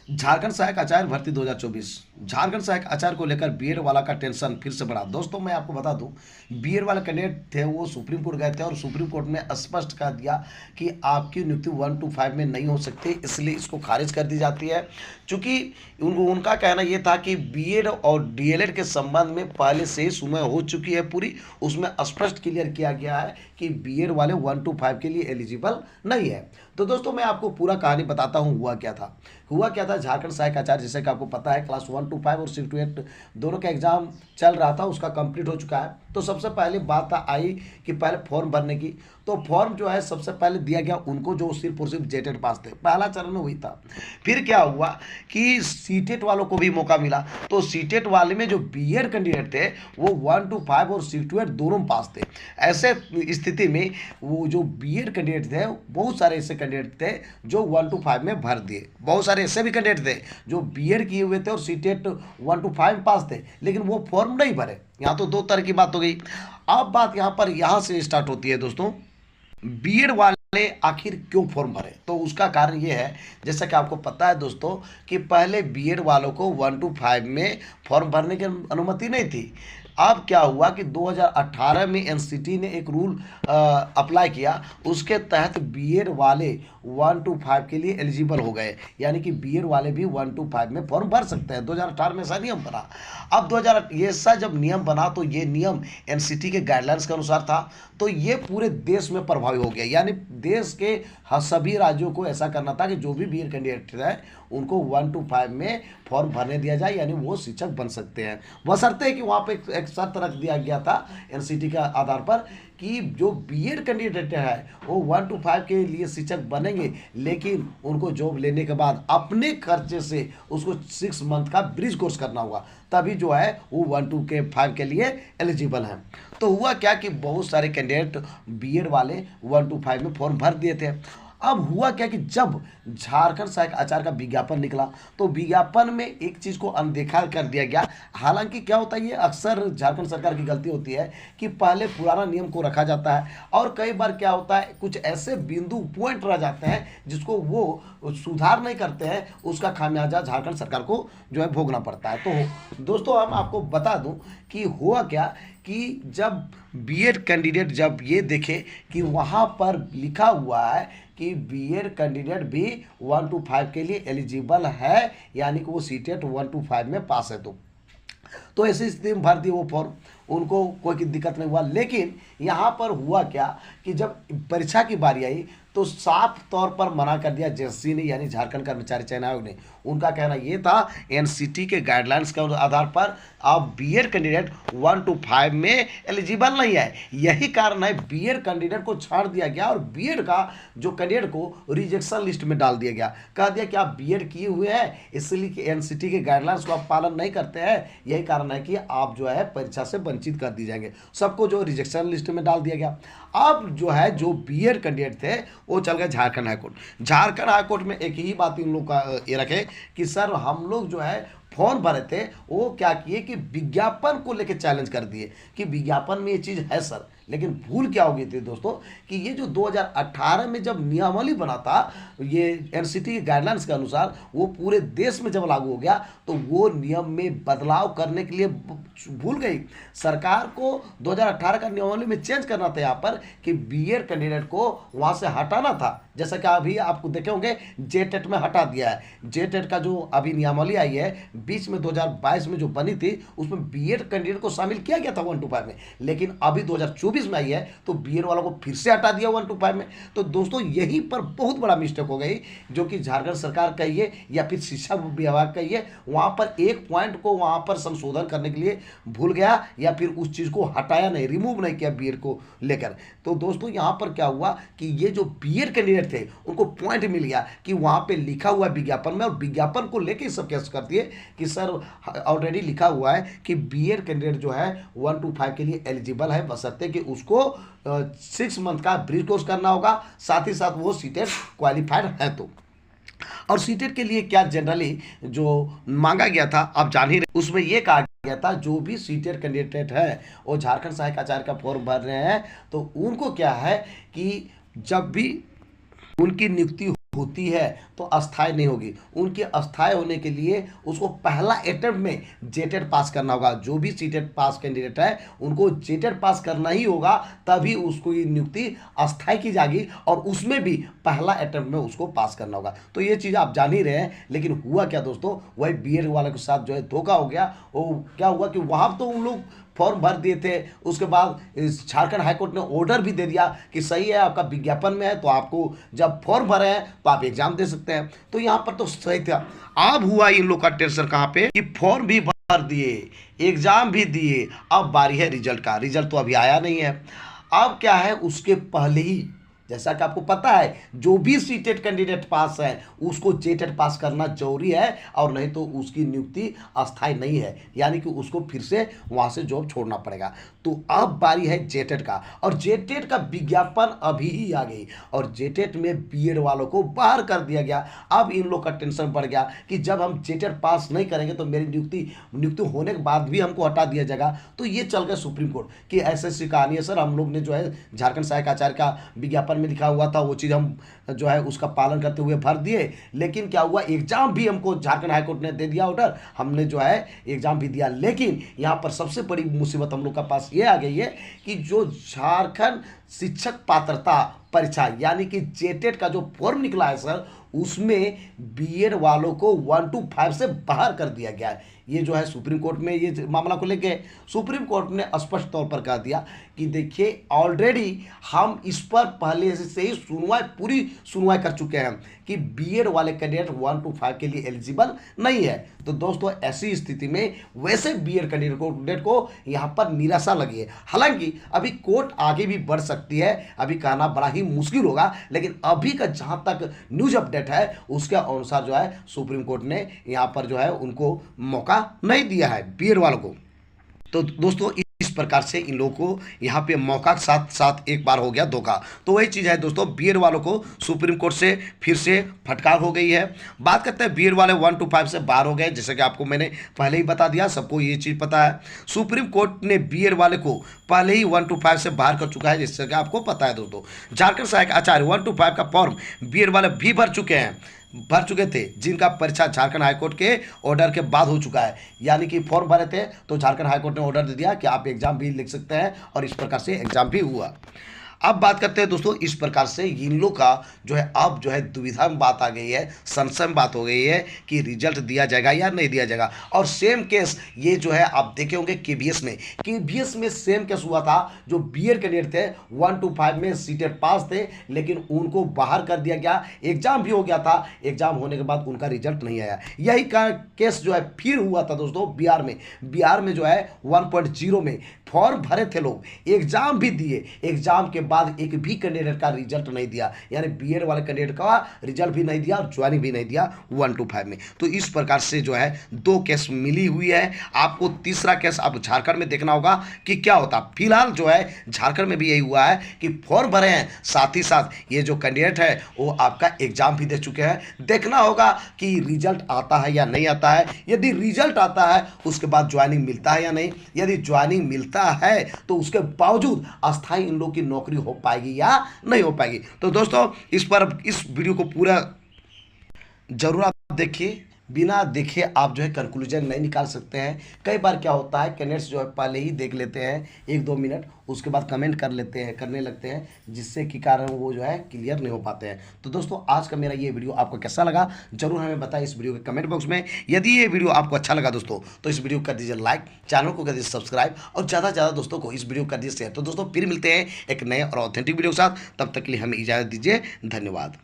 झारखंड सहायक आचार्य भर्ती 2024। झारखंड सहायक आचार्य को लेकर बीएड वाला का टेंशन फिर से बढ़ा। दोस्तों मैं आपको बता दूं, बीएड वाले कैंडिडेट थे वो सुप्रीम कोर्ट गए थे और सुप्रीम कोर्ट ने स्पष्ट कर दिया कि आपकी नियुक्ति 1 to 5 में नहीं हो सकती, इसलिए इसको खारिज कर दी जाती है। चूंकि उनका कहना ये था कि बीएड और डीएलएड के संबंध में पहले से ही सुनवाई हो चुकी है पूरी, उसमें स्पष्ट क्लियर किया गया है कि बीएड वाले 1 to 5 के लिए एलिजिबल नहीं है। तो दोस्तों मैं आपको पूरा कहानी बताता हूँ हुआ क्या था। झारखंड सहायक आचार्य, जैसे कि आपको पता है, क्लास 1 to 5 और 6 to 8 दोनों का एग्जाम चल रहा था, उसका कंप्लीट हो चुका है। तो सबसे पहले बात आई कि पहले फॉर्म भरने की। तो फॉर्म जो है सबसे पहले दिया गया उनको जो सिर्फ और सिर्फ जेटेड पास थे, पहला चरण में हुई था। फिर क्या हुआ कि सीटेट वालों को भी मौका मिला। तो सीटेट वाले में जो बीएड कैंडिडेट थे वो 1 to 5 और 6 to 8 दोनों पास थे। ऐसे स्थिति में वो जो बीएड कैंडिडेट थे, बहुत सारे ऐसे कैंडिडेट थे जो 1 to 5 में भर दिए। बहुत सारे ऐसे भी कैंडिडेट थे जो बीएड किए हुए थे और सीटेट 1 to 5 में पास थे, लेकिन वो फॉर्म नहीं भरे। यहाँ तो दो तरह की बात हो गई। अब बात यहाँ से स्टार्ट होती है दोस्तों, बीएड वाले आखिर क्यों फॉर्म भरे। तो उसका कारण ये है, जैसा कि आपको पता है दोस्तों, कि पहले बीएड वालों को 1 to 5 में फॉर्म भरने की अनुमति नहीं थी। अब क्या हुआ कि 2018 में एनसीटी ने एक रूल अप्लाई किया, उसके तहत बीएड वाले 1 to 5 के लिए एलिजिबल हो गए, यानी कि बीएड वाले भी 1 to 5 में फॉर्म भर सकते हैं। 2018 में ऐसा नियम बना। अब 2000 ये ऐसा जब नियम बना तो ये नियम एनसीटी के गाइडलाइंस के अनुसार था, तो ये पूरे देश में प्रभावी हो गया। यानी देश के सभी राज्यों को ऐसा करना था कि जो भी बीएड कैंडिडेट है उनको 1 to 5 में फॉर्म भरने दिया जाए, यानी वो शिक्षक बन सकते हैं। बशर्ते कि वहाँ पे एक शर्त रख दिया गया था एनसीटी के आधार पर कि जो बीएड कैंडिडेट है वो 1 to 5 के लिए शिक्षक बनेंगे, लेकिन उनको जॉब लेने के बाद अपने खर्चे से उसको 6 मंथ का ब्रिज कोर्स करना होगा, तभी जो है वो 1 to 5 के लिए एलिजिबल हैं। तो हुआ क्या कि बहुत सारे कैंडिडेट बीएड वाले 1 to 5 में फॉर्म भर दिए थे। अब हुआ क्या कि जब झारखंड सहायक आचार्य का विज्ञापन निकला तो विज्ञापन में एक चीज़ को अनदेखा कर दिया गया। हालांकि क्या होता है, ये अक्सर झारखंड सरकार की गलती होती है कि पहले पुराना नियम को रखा जाता है और कई बार क्या होता है कुछ ऐसे बिंदु पॉइंट रह जाते हैं जिसको वो सुधार नहीं करते हैं, उसका खामियाजा झारखंड सरकार को जो है भोगना पड़ता है। तो दोस्तों हम आपको बता दूं कि हुआ क्या कि जब बीएड कैंडिडेट जब ये देखे कि वहाँ पर लिखा हुआ है कि बीएड कैंडिडेट भी 1 to 5 के लिए एलिजिबल है, यानी कि वो सीटेट 1 to 5 में पास है, तो ऐसी स्थिति में भर दी वो फॉर्म, उनको कोई दिक्कत नहीं हुआ। लेकिन यहाँ पर हुआ क्या कि जब परीक्षा की बारी आई तो साफ तौर पर मना कर दिया जेएससी ने, यानी झारखंड कर्मचारी चयन आयोग ने। उनका कहना ये था एनसीटी के गाइडलाइंस के आधार पर आप बीएड कैंडिडेट 1 to 5 में एलिजिबल नहीं है। यही कारण है बीएड कैंडिडेट को छाड़ दिया गया और बीएड का जो कैंडिडेट को रिजेक्शन लिस्ट में डाल दिया गया। कह दिया कि आप बीएड किए हुए हैं, इसलिए कि एनसीटी के गाइडलाइंस को आप पालन नहीं करते हैं, यही कारण है कि आप जो है परीक्षा से वंचित कर दी जाएंगे। सबको जो रिजेक्शन लिस्ट में डाल दिया गया। अब जो है जो बीएड कैंडिडेट थे वो चल गए झारखंड हाईकोर्ट। झारखंड हाईकोर्ट में एक ही बात इन लोग का ये रखे कि सर हम लोग जो है फॉर्म भरे थे, वो क्या किए कि विज्ञापन को लेकर चैलेंज कर दिए कि विज्ञापन में ये चीज़ है सर। लेकिन भूल क्या हो गई थी दोस्तों कि ये जो 2018 में जब नियमावली बना था ये एनसीटी के गाइडलाइंस के अनुसार, वो पूरे देश में जब लागू हो गया तो वो नियम में बदलाव करने के लिए भूल गई सरकार को। 2018 का नियमावली में चेंज करना था यहाँ पर कि बीएड कैंडिडेट को वहाँ से हटाना था, जैसा कि अभी आपको देखे होंगे जेटेट में हटा दिया है। जेटेट का जो अभी नियमावली आई है बीच में 2022 में जो बनी थी उसमें बीएड कैंडिडेट को शामिल किया गया था 1 to 5 में, लेकिन अभी 2024 में आई है तो बीएड वालों को फिर से हटा दिया 1 to 5 में। तो दोस्तों यहीं पर बहुत बड़ा मिस्टेक हो गई, जो कि झारखंड सरकार कहिए या फिर शिक्षा विभाग कहिए, वहाँ पर एक पॉइंट को वहाँ पर संशोधन करने के लिए भूल गया या फिर उस चीज़ को हटाया नहीं, रिमूव नहीं किया बीएड को लेकर। तो दोस्तों यहाँ पर क्या हुआ कि ये जो बीएड कैंडिडेट थे उनको पॉइंट मिल गया कि वहाँ पे लिखा हुआ विज्ञापन में, और विज्ञापन को लेकर सब केस करती है कि सर ऑलरेडी लिखा हुआ है कि बीएड कैंडिडेट जो है 1 to 5 के लिए एलिजिबल है, बशर्ते कि उसको 6 मंथ का ब्रीज कोर्स करना होगा, साथ ही साथ वो सीटेट क्वालिफाइड है। तो और सीटेट के लिए क्या जनरली जो मांगा गया था आप जान ही रहे, उसमें ये कहा गया था जो भी सीटेट कैंडिडेट है वो झारखंड सहायक आचार्य का फॉर्म भर रहे हैं तो उनको क्या है कि जब भी उनकी नियुक्ति होती है तो अस्थायी नहीं होगी। उनके अस्थायी होने के लिए उसको पहला अटेम्प्ट में जेटेट पास करना होगा। जो भी सीटेट पास कैंडिडेट है उनको जेटेट पास करना ही होगा, तभी उसको ये नियुक्ति अस्थायी की जाएगी और उसमें भी पहला अटेम्प्ट में उसको पास करना होगा। तो ये चीज़ आप जान ही रहे हैं। लेकिन हुआ क्या दोस्तों, वही बीएड वाले के साथ जो है धोखा हो गया। वो क्या हुआ कि वहाँ तो उन लोग फॉर्म भर दिए थे, उसके बाद इस झारखंड हाईकोर्ट ने ऑर्डर भी दे दिया कि सही है, आपका विज्ञापन में है, तो आपको जब फॉर्म भरे हैं तो आप एग्जाम दे सकते हैं। तो यहाँ पर तो सही था। अब हुआ इन लोग का टेंशन कहाँ पे कि फॉर्म भी भर दिए, एग्जाम भी दिए, अब बारी है रिजल्ट का। रिजल्ट तो अभी आया नहीं है। अब क्या है, उसके पहले ही जैसा कि आपको पता है जो भी सीटेट कैंडिडेट पास है उसको जेटेट पास करना जरूरी है, और नहीं तो उसकी नियुक्ति अस्थायी नहीं है, यानी कि उसको फिर से वहां से जॉब छोड़ना पड़ेगा। तो अब बारी है जेटेट का, और जेटेट का विज्ञापन अभी ही आ गई और जेटेट में बीएड वालों को बाहर कर दिया गया। अब इन लोग का टेंशन बढ़ गया कि जब हम जेटेट पास नहीं करेंगे तो मेरी नियुक्ति होने के बाद भी हमको हटा दिया जाएगा। तो ये चल गया सुप्रीम कोर्ट कि ऐसी कहानी है सर, हम लोग ने जो है झारखंड सहायक आचार्य का विज्ञापन में लिखा हुआ था वो चीज़ हम जो है उसका पालन करते हुए भर दिए, लेकिन क्या हुआ, एग्जाम भी हमको झारखंड हाईकोर्ट ने दे दिया ऑर्डर, हमने जो है एग्जाम भी दिया। लेकिन यहाँ पर सबसे बड़ी मुसीबत हम लोग का पास ये आ गई है कि जो झारखंड शिक्षक पात्रता परीक्षा यानी कि जेटेट का जो फॉर्म निकला है सर, उसमें बीएड वालों को 1 to 5 से बाहर कर दिया गया है। ये जो है सुप्रीम कोर्ट में ये मामला को लेके सुप्रीम कोर्ट ने स्पष्ट तौर पर कह दिया कि देखिए ऑलरेडी हम इस पर पहले से ही पूरी सुनवाई कर चुके हैं कि बीएड वाले कैंडिडेट 1 to 5 के लिए एलिजिबल नहीं है। तो दोस्तों ऐसी स्थिति में वैसे बीएड कैंडिडेट को यहाँ पर निराशा लगी है। हालांकि अभी कोर्ट आगे भी बढ़ सकती है, अभी कहना बड़ा ही मुश्किल होगा, लेकिन अभी का जहाँ तक न्यूज अपडेट है उसके अनुसार जो है सुप्रीम कोर्ट ने यहाँ पर जो है उनको मौका नहीं दिया है बीएड वालों को। तो दोस्तों इस प्रकार से इन लोगों को यहाँ पे मौका के साथ साथ एक बार हो गया धोखा। तो वही चीज़ है दोस्तों, बीएड वालों को सुप्रीम कोर्ट से फिर से फटकार हो गई है। बात करते हैं बीएड वाले 1 to 5 से बाहर हो गए, जैसे कि आपको मैंने पहले ही बता दिया, सबको ये चीज़ पता है। सुप्रीम कोर्ट ने बीएड वाले को पहले ही 1 to 5 से बाहर कर चुका है, जैसे कि आपको पता है दोस्तों। झारखंड सहायक आचार्य 1 to 5 का फॉर्म बीएड वाले भी भर चुके थे, जिनका परीक्षा झारखंड हाईकोर्ट के ऑर्डर के बाद हो चुका है। यानी कि फॉर्म भरे थे तो झारखंड हाईकोर्ट ने ऑर्डर दे दिया कि आप एग्जाम भी लिख सकते हैं, और इस प्रकार से एग्जाम भी हुआ। अब बात करते हैं दोस्तों, इस प्रकार से इन लोग का जो है अब जो है दुविधा में बात आ गई है, संशय में बात हो गई है कि रिजल्ट दिया जाएगा या नहीं दिया जाएगा। और सेम केस ये जो है आप देखे होंगे केबीएस में सेम केस हुआ था। जो बीएड कैंडिडेट थे 1 to 5 में सीटेट पास थे, लेकिन उनको बाहर कर दिया गया, एग्जाम भी हो गया था, एग्जाम होने के बाद उनका रिजल्ट नहीं आया। यही का केस जो है फिर हुआ था दोस्तों बिहार में जो है 1.0 में फॉर्म भरे थे लोग, एग्जाम भी दिए, एग्जाम के बाद एक भी कैंडिडेट का रिजल्ट नहीं दिया, यानी बीएड वाले कैंडिडेट का रिजल्ट भी नहीं दिया और ज्वाइनिंग भी नहीं दिया 1 to 5 में। तो इस प्रकार से जो है 2 केस मिली हुई है। आपको तीसरा केस अब झारखंड में देखना होगा कि क्या होता। फिलहाल जो है झारखंड में भी यही हुआ है कि फॉर्म भरे हैं, साथ ही साथ ये जो कैंडिडेट है वो आपका एग्जाम भी दे चुके हैं। देखना होगा कि रिजल्ट आता है या नहीं आता है। यदि रिजल्ट आता है उसके बाद ज्वाइनिंग मिलता है या नहीं, यदि ज्वाइनिंग मिलता है तो उसके बावजूद अस्थायी इन लोगों की नौकरी हो पाएगी या नहीं हो पाएगी। तो दोस्तों इस वीडियो को पूरा जरूर आप देखिए, बिना देखे आप जो है कंक्लूजन नहीं निकाल सकते हैं। कई बार क्या होता है कैंडिडेट्स जो है पहले ही देख लेते हैं 1-2 मिनट, उसके बाद कमेंट करने लगते हैं, जिससे कि कारण वो जो है क्लियर नहीं हो पाते हैं। तो दोस्तों आज का मेरा ये वीडियो आपको कैसा लगा जरूर हमें बताएं इस वीडियो के कमेंट बॉक्स में। यदि ये वीडियो आपको अच्छा लगा दोस्तों तो इस वीडियो को कर दीजिए लाइक, चैनल को कर दीजिए सब्सक्राइब, और ज़्यादा से ज़्यादा दोस्तों को इस वीडियो को कर दीजिए शेयर। तो दोस्तों फिर मिलते हैं एक नए और ऑथेंटिक वीडियो के साथ, तब तक के लिए हमें इजाज़त दीजिए। धन्यवाद।